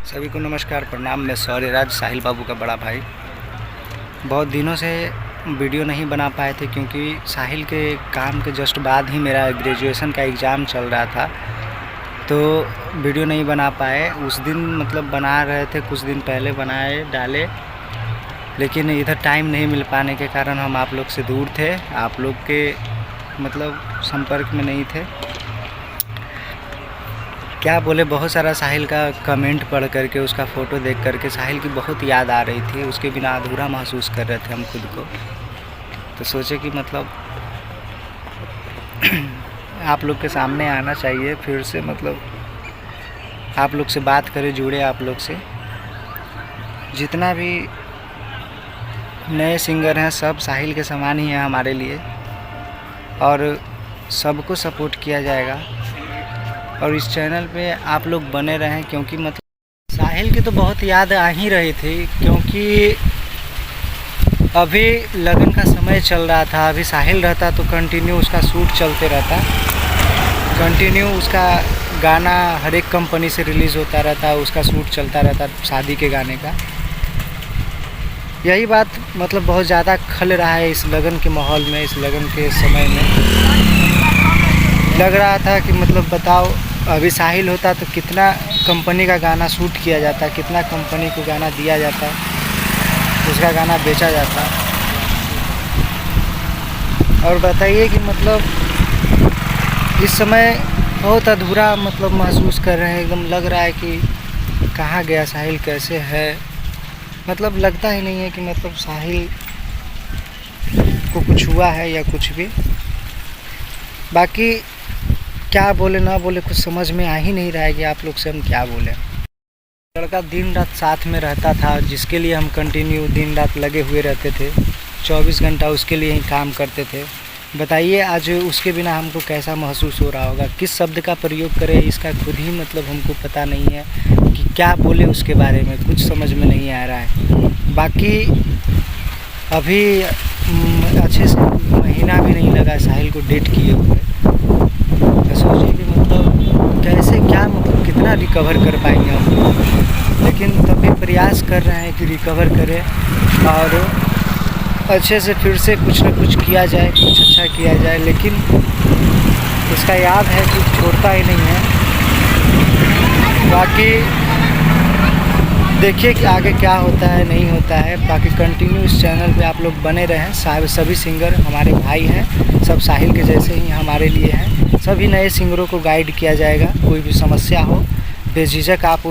सभी को नमस्कार प्रणाम। मैं शौर्यराज साहिल बाबू का बड़ा भाई। बहुत दिनों से वीडियो नहीं बना पाए थे क्योंकि साहिल के काम के जस्ट बाद ही मेरा ग्रेजुएशन का एग्ज़ाम चल रहा था, तो वीडियो नहीं बना पाए। उस दिन मतलब बना रहे थे, कुछ दिन पहले बनाए डाले, लेकिन इधर टाइम नहीं मिल पाने के कारण हम आप लोग से दूर थे, आप लोग के मतलब संपर्क में नहीं थे। क्या बोले, बहुत सारा साहिल का कमेंट पढ़ करके, उसका फ़ोटो देख करके साहिल की बहुत याद आ रही थी। उसके बिना अधूरा महसूस कर रहे थे हम खुद को। तो सोचे कि मतलब आप लोग के सामने आना चाहिए फिर से, मतलब आप लोग से बात करें, जुड़े आप लोग से। जितना भी नए सिंगर हैं सब साहिल के समान ही हैं हमारे लिए, और सबको सपोर्ट किया जाएगा। और इस चैनल पे आप लोग बने रहें, क्योंकि मतलब साहिल की तो बहुत याद आ ही रही थी, क्योंकि अभी लगन का समय चल रहा था। अभी साहिल रहता तो कंटिन्यू उसका शूट चलते रहता, कंटिन्यू उसका गाना हर एक कंपनी से रिलीज़ होता रहता, उसका शूट चलता रहता शादी के गाने का। यही बात मतलब बहुत ज़्यादा खल रहा है इस लगन के माहौल में, इस लगन के समय में। लग रहा था कि मतलब बताओ, अभी साहिल होता तो कितना कंपनी का गाना शूट किया जाता, कितना कंपनी को गाना दिया जाता, उसका गाना बेचा जाता। और बताइए कि मतलब इस समय बहुत अधूरा मतलब महसूस कर रहे हैं। एकदम लग रहा है कि कहाँ गया साहिल, कैसे है, मतलब लगता ही नहीं है कि मतलब साहिल को कुछ हुआ है या कुछ भी। बाकी क्या बोले ना बोले कुछ समझ में आ ही नहीं रहा है कि आप लोग से हम क्या बोलें। लड़का दिन रात साथ में रहता था, जिसके लिए हम कंटिन्यू दिन रात लगे हुए रहते थे, 24 घंटा उसके लिए ही काम करते थे। बताइए आज उसके बिना हमको कैसा महसूस हो रहा होगा। किस शब्द का प्रयोग करें इसका खुद ही मतलब हमको पता नहीं है कि क्या बोले उसके बारे में, कुछ समझ में नहीं आ रहा है। बाकी अभी अच्छे से महीना भी नहीं लगा साहिल को डेट किए हुए। तो सोचिए कि मतलब कैसे, क्या मतलब कितना रिकवर कर पाएंगे हम लोग, लेकिन तब भी प्रयास कर रहे हैं कि रिकवर करें और अच्छे से फिर से कुछ न कुछ किया जाए, कुछ अच्छा किया जाए। लेकिन इसका याद है कि छोड़ता ही नहीं है। बाकी देखिए कि आगे क्या होता है नहीं होता है। बाकी कंटिन्यू इस चैनल पे आप लोग बने रहें। सभी सिंगर हमारे भाई हैं, सब साहिल के जैसे ही हमारे लिए हैं। सभी नए सिंगरों को गाइड किया जाएगा। कोई भी समस्या हो बेझिझक आप